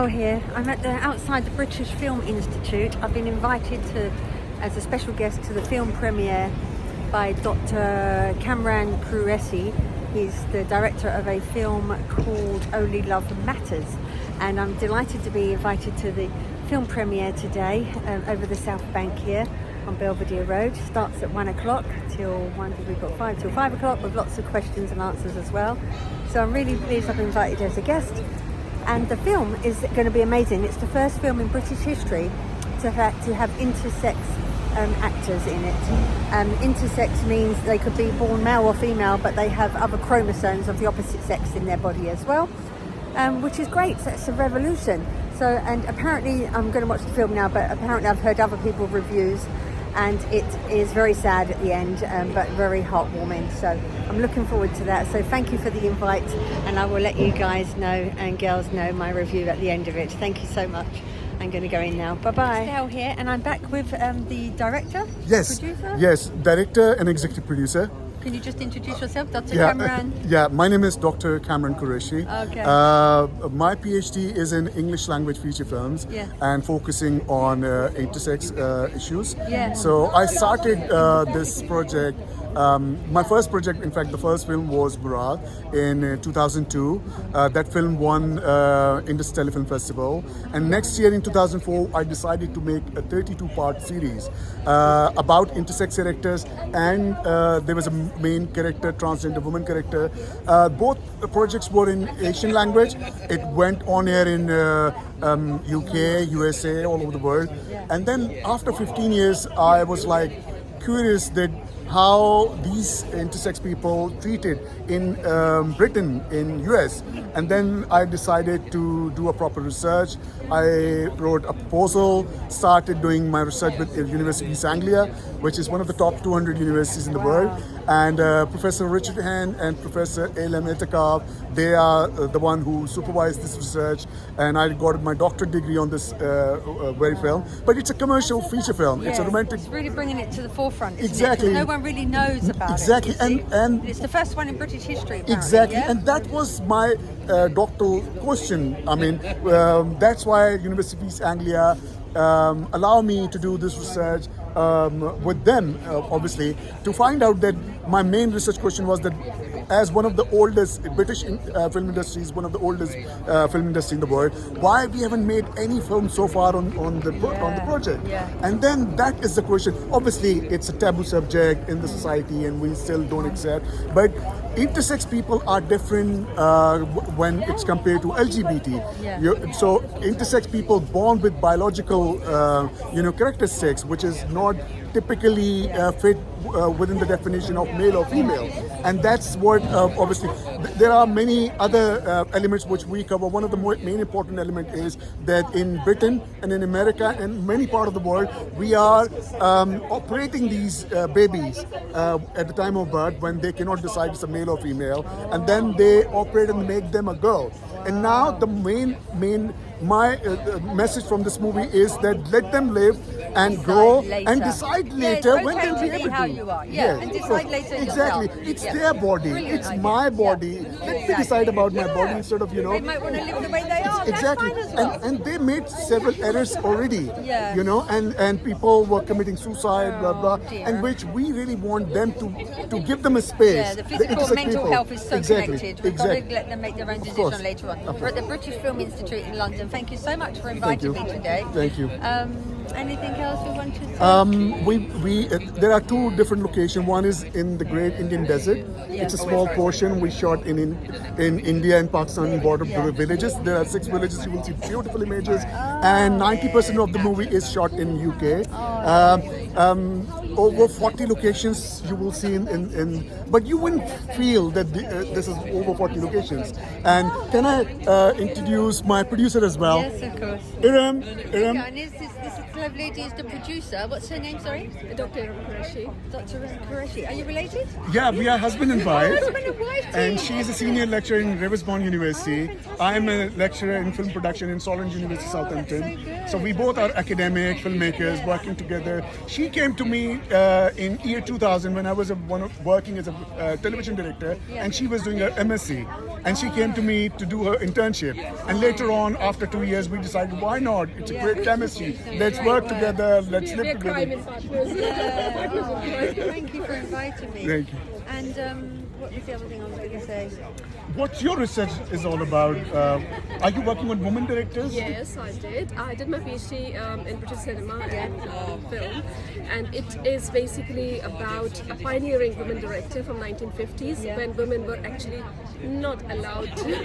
Dale here. I'm outside the British Film Institute. I've been invited as a special guest to the film premiere by Dr Kamran Qureshi. He's the director of a film called Only Love Matters, and I'm delighted to be invited to the film premiere today over the Southbank here on Belvedere Road. Starts at 1 o'clock till 5 o'clock with lots of questions and answers as well. So I'm really pleased I've been invited as a guest. And the film is going to be amazing. It's the first film in British history to have intersex actors in it. Intersex means they could be born male or female, but they have other chromosomes of the opposite sex in their body as well, which is great. So it's a revolution. So, and apparently, I'm going to watch the film now, but apparently I've heard other people's reviews, and it is very sad at the end, but very heartwarming. So I'm looking forward to that. So thank you for the invite, and I will let you guys know and girls know my review at the end of it. Thank you so much. I'm going to go in now. Bye-bye. Dale here, and I'm back with the director, producer? Yes, director and executive producer. Can you just introduce yourself, Dr. Kamran? My name is Dr. Kamran Qureshi. Okay. My PhD is in English language feature films and focusing on intersex issues. Yeah. So I started this project. My first project, in fact, the first film was Barat in 2002. That film won Intersexual Film Festival. And next year in 2004, I decided to make a 32-part series about intersex characters, and there was a main character, transgender woman character. Both projects were in Asian language. It went on air in UK, USA, all over the world. And then after 15 years, I was like curious that how these intersex people treated in Britain, in US. And then I decided to do a proper research. I wrote a proposal, started doing my research with the University of East Anglia, which is one of the top 200 universities in the world. And Professor Richard Hand and Professor Iram Qureshi, they are the one who supervised this research. And I got my doctorate degree on this very film. But it's a commercial feature film. It's a romantic. It's really bringing it to the forefront, isn't Exactly. it? No one really knows about exactly. it. And it's the first one in British history, apparently. Exactly. Yeah? And that was my doctoral question. I mean, that's why University of East Anglia allow me to do this research with them, obviously, to find out that my main research question was that as one of the oldest British film industries, one of the oldest film industry in the world, why we haven't made any film so far on the project. And then that is the question. Obviously, it's a taboo subject in the society, and we still don't accept. But intersex people are different when it's compared to LGBT. So intersex people born with biological, characteristics, which is not typically fit within the definition of male or female. And that's what, obviously, there are many other elements which we cover. One of the main important elements is that in Britain and in America and many parts of the world, we are operating these babies at the time of birth when they cannot decide it's a male or female, and then they operate and make them a girl. And now the my message from this movie is that let them live and grow and decide later when they'll be able to. How you are. And decide later Exactly. yourself. It's their body. It's my body. Let me decide about my body instead of, They might want to live the way they are. Exactly. That's fine as well. And they made several errors already. And people were committing suicide, blah blah, dear. and which we really want them to give them a space. Yeah, the physical and mental health is so connected. We've got to let them make their own decision later on. We're at the British Film Institute in London. Thank you so much for inviting me today. Thank you. Anything else we want to say? There are two different locations. One is in the Great Indian Desert. It's a small portion. We shot in India and Pakistan border villages. There are 6 villages. You will see beautiful images, and 90% of the movie is shot in UK. Over 40 locations you will see but you wouldn't feel that this is over 40 locations. And can I introduce my producer as well? Yes, of course. Iram. And this lovely lady is the producer. What's her name, sorry? Dr Iram Qureshi. Dr Iram Qureshi. Are you related? Yeah, we are husband and wife. Husband and wife too. And she is a senior lecturer in Riversbourne University. I am a lecturer in film production in Solent University, Southampton. So we both are academic filmmakers working together. She came to me in year 2000 when I was working as a television director, and she was doing her MSc. and she came to me to do her internship. And later on, after 2 years, we decided, why not? It's a great chemistry. Let's work together. Let's live together. Thank you for inviting me. Thank you. And what was the other thing I was going to say? What your research is all about? Are you working on women directors? Yes, I did. I did my PhD in British cinema and film, and it is basically about a pioneering women director from 1950s when women were actually not allowed to,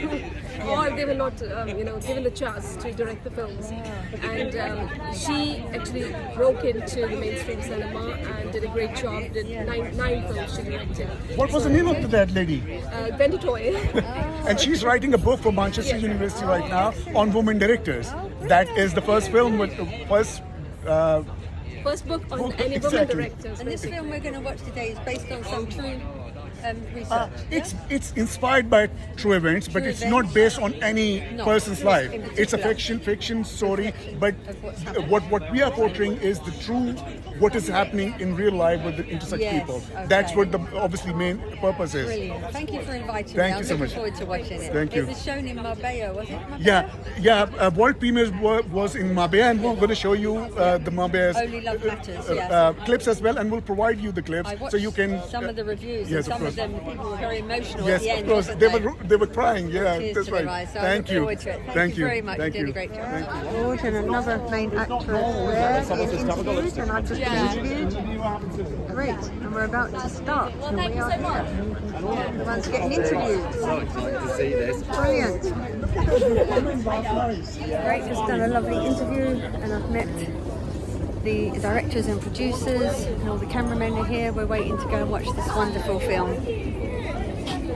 or they were not, given the chance to direct the films. And she actually broke into the mainstream cinema and did a great job. Did nine films she directed. What was the name of that lady? Gwendy Toy. And she's writing a book for Manchester University right now on women directors. That is the first film with the first book on any women exactly. directors. And this film we're going to watch today is based on some true research. It's inspired by true events, but it's not based on any person's life. It's a fiction story, but what we are portraying is the true, what is happening in real life with the intersex people. Okay. That's what the obviously main purpose is. Brilliant. Thank you for inviting Thank me. you so I'm much. looking forward to watching it. Thank you. It was shown in Marbella, was it? Marbella? Yeah. World premiere was in Marbella, and we're going to show you the Marbella's Only Love Matters, yes. clips as well, and we'll provide you the clips I watched so you can. some of the reviews, yes, and some of of them people were very emotional Yes, at the end. of course. Wasn't They were crying. Yeah, Tears that's to their right. eyes, so I Thank look you. forward to it. Thank you very much. Thank You're doing you. a great job. Thank you. George and another main actress there being interviewed, and I've just been interviewed. Great, and we're about to start. Well, thank you so much. Everyone's getting interviewed. So excited to see this. Brilliant. Great, just done a lovely interview, and I've met the directors and producers, and all the cameramen are here. We're waiting to go and watch this wonderful film.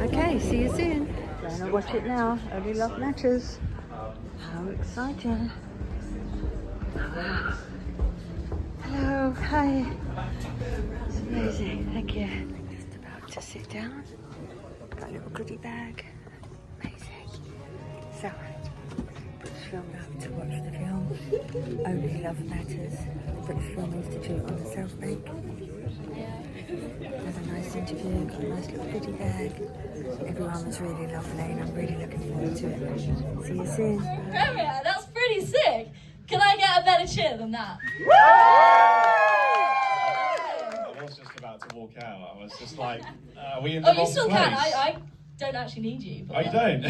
Okay, see you soon. Gonna watch it now. Only Love Matters. How exciting. Hello, hi. It's amazing, thank you. Just about to sit down. Got a little goodie bag. Amazing. So, British Film now to watch the film. Only Love Matters. The British Film Institute on the Southbank. Had a nice interview, got a nice little goodie bag. Everyone was really lovely and I'm really looking forward to it. See you soon. Premier, that's pretty sick. Can I get a better cheer than that? I was just about to walk out. I was just like, are we in the Oh, wrong you still place? can. I don't actually need you. But Oh, you don't? No.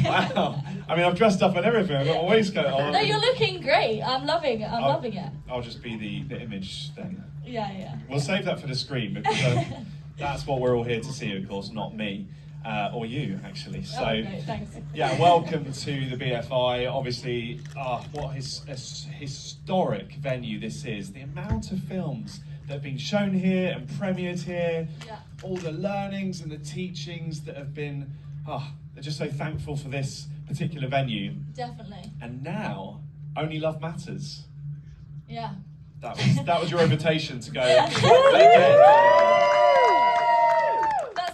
Wow. I mean, I've dressed up and everything. I've got my waistcoat on. No, you're looking great. I'm loving it. I'm loving it. I'll just be the image then. Yeah. We'll save that for the screen because that's what we're all here to see, of course, not me. Or you, actually. So, great, thanks. yeah, welcome to the BFI. Obviously, what a historic venue this is. The amount of films that have been shown here and premiered here, all the learnings and the teachings that have been, they're just so thankful for this particular venue. Definitely. And now, Only Love Matters. Yeah. That was your invitation to go. That's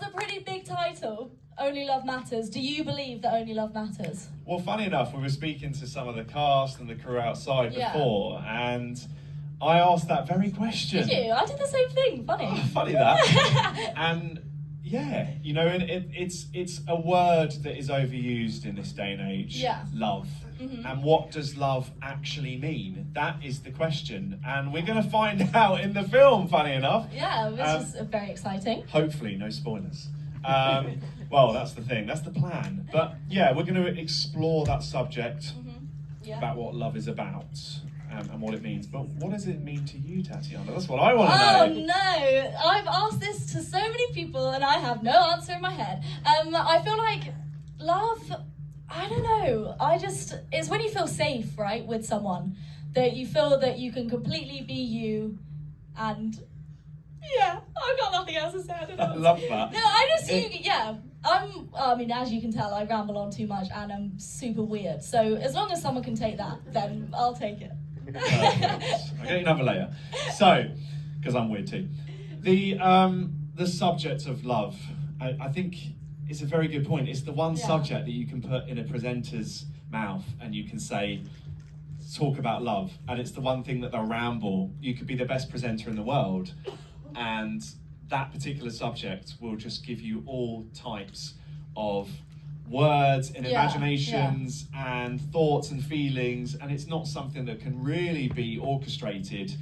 a pretty big title. Only Love Matters. Do you believe that only love matters? Well, funny enough, we were speaking to some of the cast and the crew outside before, and I asked that very question. Did you? I did the same thing. Funny. Oh, funny that. And yeah, you know, it's a word that is overused in this day and age. Yeah. Love. Mm-hmm. And what does love actually mean? That is the question, and we're going to find out in the film. Funny enough. Yeah, which is very exciting. Hopefully, no spoilers. Well, that's the thing. That's the plan. But yeah, we're going to explore that subject about what love is about and what it means. But what does it mean to you, Tatiana? That's what I want to know. Oh no! I've asked this to so many people and I have no answer in my head. I feel like love, I don't know. It's when you feel safe, right, with someone, that you feel that you can completely be you, and yeah, I've got nothing else to say. I don't know. I love that. No, I mean, as you can tell, I ramble on too much and I'm super weird. So as long as someone can take that, then I'll take it. I'll get you another layer. So, because I'm weird too. The subject of love, I think it's a very good point. It's the one subject that you can put in a presenter's mouth and you can say, talk about love. And it's the one thing that they'll ramble. You could be the best presenter in the world, and that particular subject will just give you all types of words and Yeah, imaginations and thoughts and feelings, and it's not something that can really be orchestrated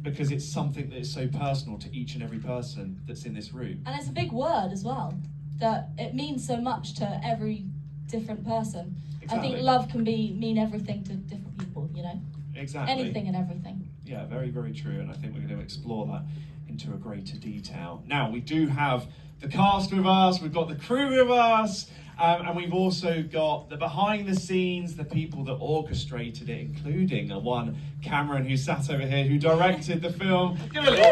because it's something that is so personal to each and every person that's in this room. And it's a big word as well, that it means so much to every different person. Exactly. I think love can mean everything to different people, you know? Exactly. Anything and everything. Yeah, very, very true, and I think we're going to explore that into a greater detail. Now, we do have the cast with us, we've got the crew with us, and we've also got the behind the scenes, the people that orchestrated it, including one Cameron who sat over here, who directed the film. Give a little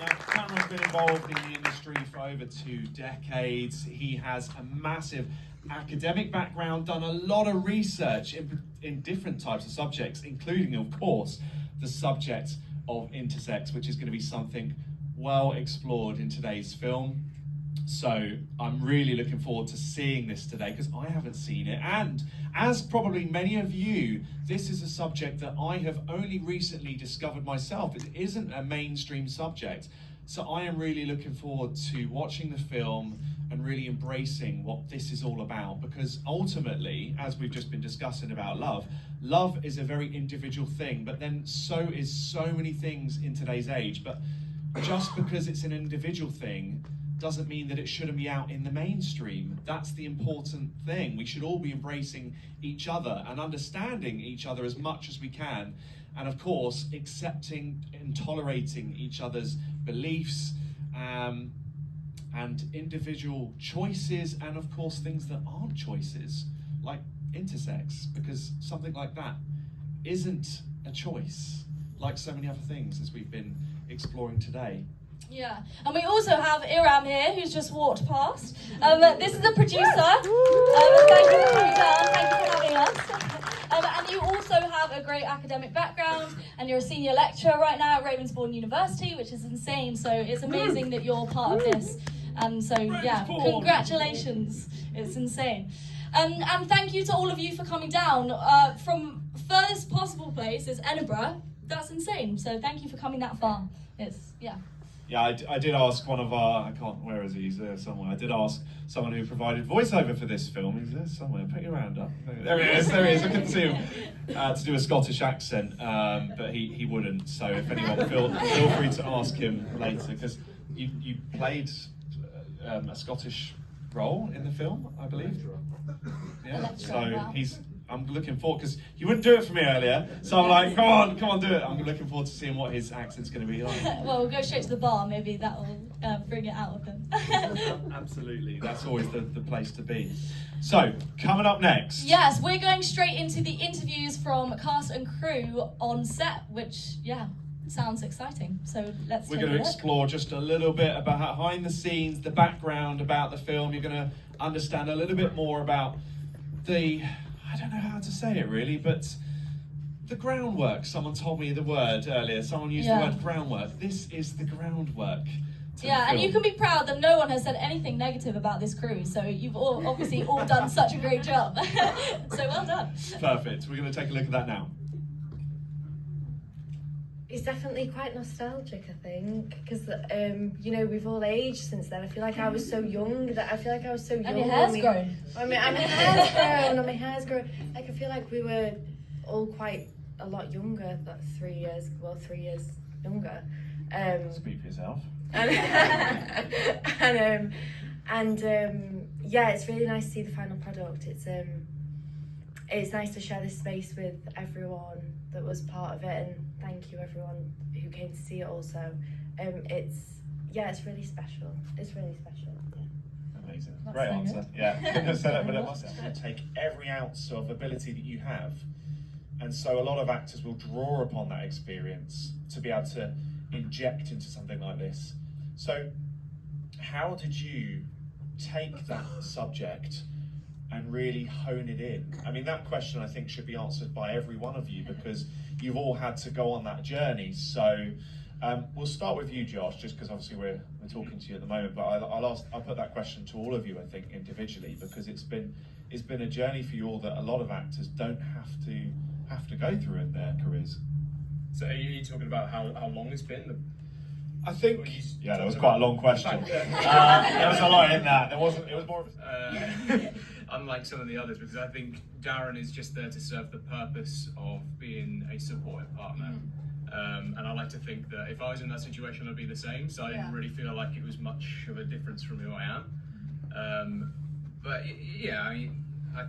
Now, Cameron's been involved in the industry for over 2 decades. He has a massive academic background, done a lot of research in different types of subjects, including, of course, the subject of intersex, which is going to be something well explored in today's film. So I'm really looking forward to seeing this today because I haven't seen it, and as probably many of you, this is a subject that I have only recently discovered myself. It isn't a mainstream subject, so I am really looking forward to watching the film and really embracing what this is all about, because ultimately, as we've just been discussing about love is a very individual thing, but then so is so many things in today's age. But just because it's an individual thing doesn't mean that it shouldn't be out in the mainstream. That's the important thing. We should all be embracing each other and understanding each other as much as we can, and of course accepting and tolerating each other's beliefs and individual choices, and of course things that aren't choices, like intersex, because something like that isn't a choice, like so many other things as we've been exploring today. Yeah, and we also have Iram here, who's just walked past. This is the producer. Thank you for coming down, thank you for having us. And you also have a great academic background, and you're a senior lecturer right now at Ravensbourne University, which is insane, so it's amazing that you're part of this. And so, yeah, congratulations, it's insane. And thank you to all of you for coming down. From furthest possible place is Edinburgh. That's insane, so thank you for coming that far. Yeah, I did ask one of our, where is he? He's there somewhere. I did ask someone who provided voiceover for this film. He's there somewhere. Put your hand up. There he is. I couldn't see him. To do a Scottish accent, but he wouldn't. So if anyone, feel free to ask him later, because you played a Scottish role in the film, I believe. Yeah. So I'm looking forward, because you wouldn't do it for me earlier, so I'm like, come on, do it. I'm looking forward to seeing what his accent's going to be like. Well, we'll go straight to the bar, maybe that will bring it out of him. Absolutely, that's always the place to be. So, coming up next. Yes, we're going straight into the interviews from cast and crew on set, which, sounds exciting. So let's We're going to explore just a little bit about behind the scenes, the background about the film. You're going to understand a little bit more about I don't know how to say it really, but the groundwork. Someone told me the word earlier. Someone used the word groundwork. This is the groundwork. And you can be proud that no one has said anything negative about this crew. So you've obviously all done such a great job. So well done. Perfect. We're going to take a look at that now. It's definitely quite nostalgic, I think, because we've all aged since then. I feel like I was so young that I feel like I was so young. And your hair's grown. I mean, my hair's grown, and my hair's grown. Like, I feel like we were all quite a lot younger, like 3 years younger. Speak for yourself. It's really nice to see the final product. It's nice to share this space with everyone that was part of it, and thank you everyone who came to see it also. It's really special. It's really special. Yeah. Amazing. That's Great so answer. good. Yeah. Couldn't have said it better myself. Take every ounce of ability that you have. And so a lot of actors will draw upon that experience to be able to inject into something like this. So how did you take that subject and really hone it in? I mean, that question I think should be answered by every one of you, because you've all had to go on that journey. So we'll start with you, Josh, just because obviously we're talking to you at the moment, but I'll put that question to all of you, I think, individually, because it's been a journey for you all that a lot of actors don't have to go through in their careers. So are you talking about how long it's been? I think, yeah, that was quite a long question. There was a lot in that. It was more of unlike some of the others, because I think Darren is just there to serve the purpose of being a supportive partner. And I like to think that if I was in that situation, I'd be the same. So I didn't really feel like it was much of a difference from who I am. But yeah, I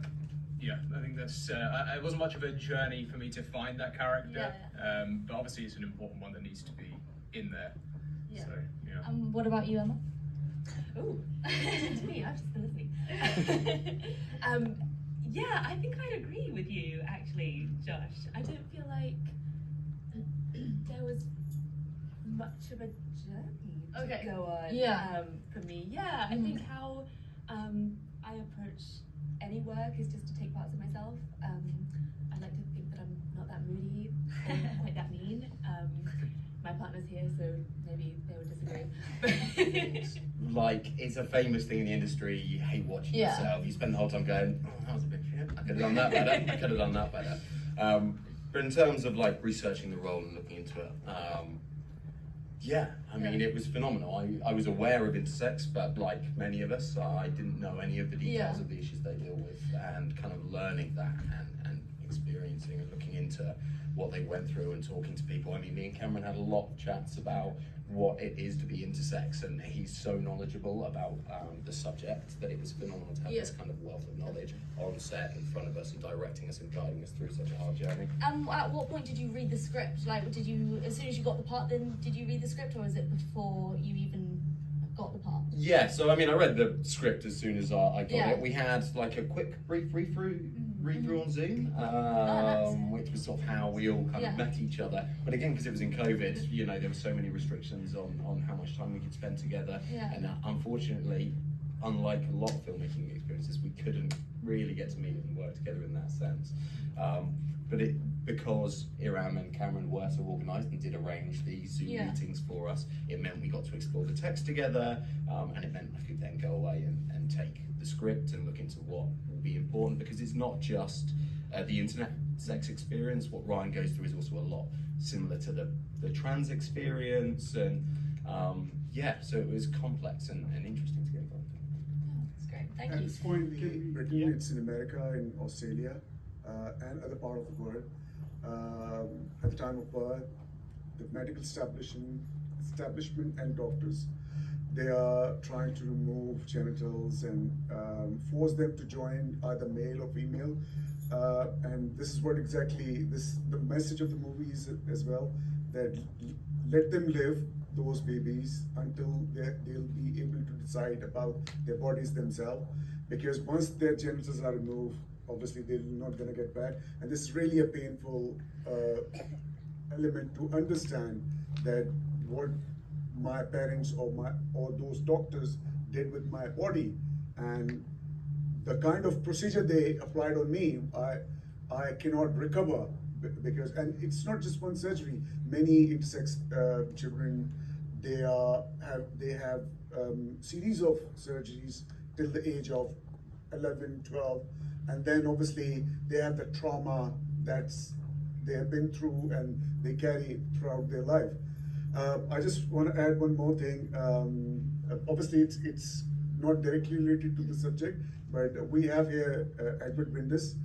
think that's. It wasn't much of a journey for me to find that character. But obviously, it's an important one that needs to be in there. Yeah. So, yeah. What about you, Emma? Oh, to me, I've just been listening. Yeah, I think I'd agree with you, actually, Josh. I don't feel like there was much of a journey to go on for me. Yeah, I think how I approach any work is just to take parts of myself. I like to think that I'm not that moody or quite that mean. My partner's here, so maybe they would disagree. Like, it's a famous thing in the industry. You hate watching yourself. You spend the whole time going, "Oh, that was a bit shit. I could have done that better. I could have done that better." But in terms of like researching the role and looking into it, I mean, it was phenomenal. I was aware of intersex, but like many of us, I didn't know any of the details of the issues they deal with, and kind of learning that and experiencing and looking into what they went through and talking to people. I mean, me and Cameron had a lot of chats about what it is to be intersex, and he's so knowledgeable about the subject that it was phenomenal to have this kind of wealth of knowledge on set in front of us and directing us and guiding us through such a hard journey. At what point did you read the script? Like, did you, as soon as you got the part, then did you read the script, or was it before you even got the part? Yeah, so I mean, I read the script as soon as I got it. We had like a quick brief read-through on Zoom, which was sort of how we all kind of met each other. But again, because it was in COVID, you know, there were so many restrictions on how much time we could spend together. And unfortunately, unlike a lot of filmmaking experiences, we couldn't really get to meet and work together in that sense. But because Iram and Cameron were so organised and did arrange these Zoom meetings for us, it meant we got to explore the text together, and it meant I could then go away and take the script and look into what will be important, because it's not just the internet sex experience. What Ryan goes through is also a lot similar to the trans experience, and so it was complex and interesting to get involved in. That's great, thank At you. this point, in Britain, it's in America, in Australia, and other part of the world. At the time of birth, the medical establishment and doctors, they are trying to remove genitals and force them to join either male or female. And this is what exactly the message of the movie is as well, that let them live, those babies, until they'll be able to decide about their bodies themselves. Because once their genitals are removed, obviously they're not going to get back. And this is really a painful element to understand, that what my parents or those doctors did with my body, and the kind of procedure they applied on me, I cannot recover, because, and it's not just one surgery. Many intersex children, they have series of surgeries till the age of 11, 12, and then obviously they have the trauma they have been through and they carry throughout their life. I just want to add one more thing. Obviously, it's not directly related to the subject, but we have here Edward Windus,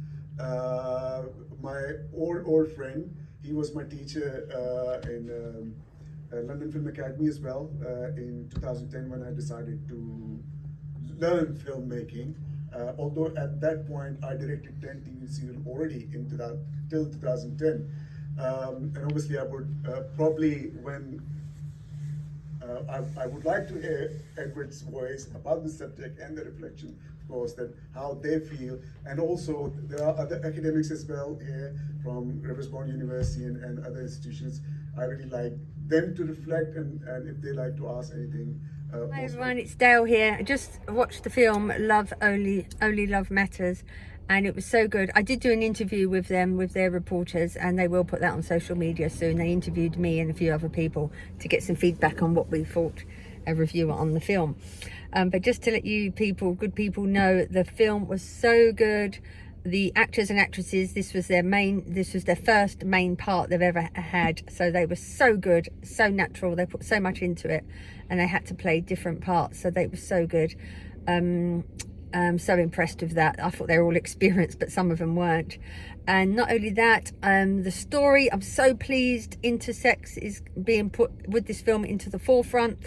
my old friend. He was my teacher in London Film Academy as well in 2010, when I decided to learn filmmaking. Although at that point I directed 10 TV serials already till 2010. And obviously I would probably, when I would like to hear Edward's voice about the subject and the reflection, of course, that how they feel. And also there are other academics as well here from Riversbourne University and other institutions. I really like them to reflect, and if they like to ask anything. Hi everyone, it's Dale here. I just watched the film Love Only Love Matters, and it was so good. I did do an interview with them, with their reporters, and they will put that on social media soon. They interviewed me and a few other people to get some feedback on what we thought, a review on the film. But just to let you people, good people, know, the film was so good. the actors and actresses, this was their first main part they've ever had, so they were so good, so natural, they put so much into it, and they had to play different parts, so they were so good. I'm so impressed with that. I thought they were all experienced, but some of them weren't. And not only that, the story, I'm so pleased intersex is being put with this film into the forefront,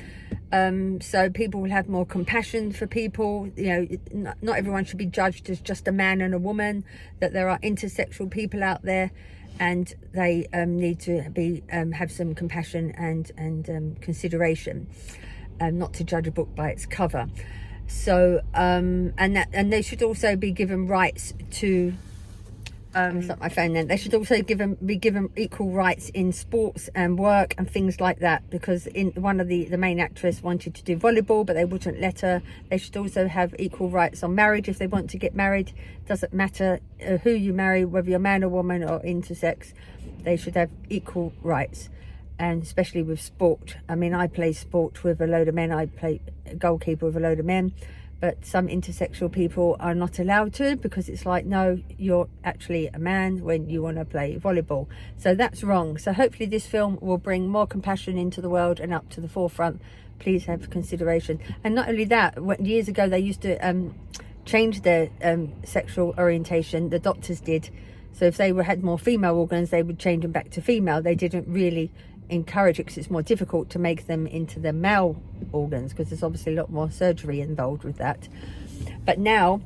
so people will have more compassion for people. You know, not everyone should be judged as just a man and a woman, that there are intersexual people out there, and they need to be have some compassion and consideration, not to judge a book by its cover. So and they should also be given rights to stop my phone then. They should also be given equal rights in sports and work and things like that, because one of the main actress wanted to do volleyball, but they wouldn't let her. They should also have equal rights on marriage if they want to get married. Doesn't matter who you marry, whether you're man or woman or intersex, they should have equal rights. And especially with sport. I mean, I play sport with a load of men. I play goalkeeper with a load of men, but some intersexual people are not allowed to, because it's like, no, you're actually a man when you want to play volleyball. So that's wrong. So hopefully this film will bring more compassion into the world and up to the forefront. Please have consideration. And not only that, years ago they used to change their sexual orientation. The doctors did. So if they had more female organs, they would change them back to female. They didn't really encourage it, because it's more difficult to make them into the male organs, because there's obviously a lot more surgery involved with that. But now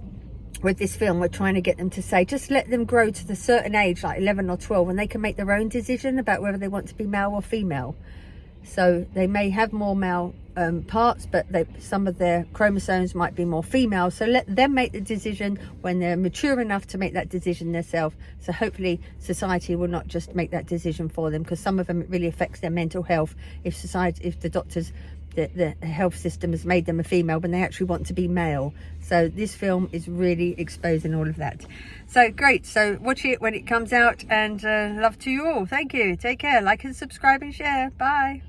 with this film, we're trying to get them to say, just let them grow to the certain age, like 11 or 12, and they can make their own decision about whether they want to be male or female. So they may have more male parts, but some of their chromosomes might be more female. So let them make the decision when they're mature enough to make that decision themselves. So hopefully society will not just make that decision for them, because some of them, it really affects their mental health if the doctors, the health system has made them a female when they actually want to be male. So this film is really exposing all of that. So great. So watch it when it comes out, and love to you all. Thank you. Take care. Like and subscribe and share. Bye.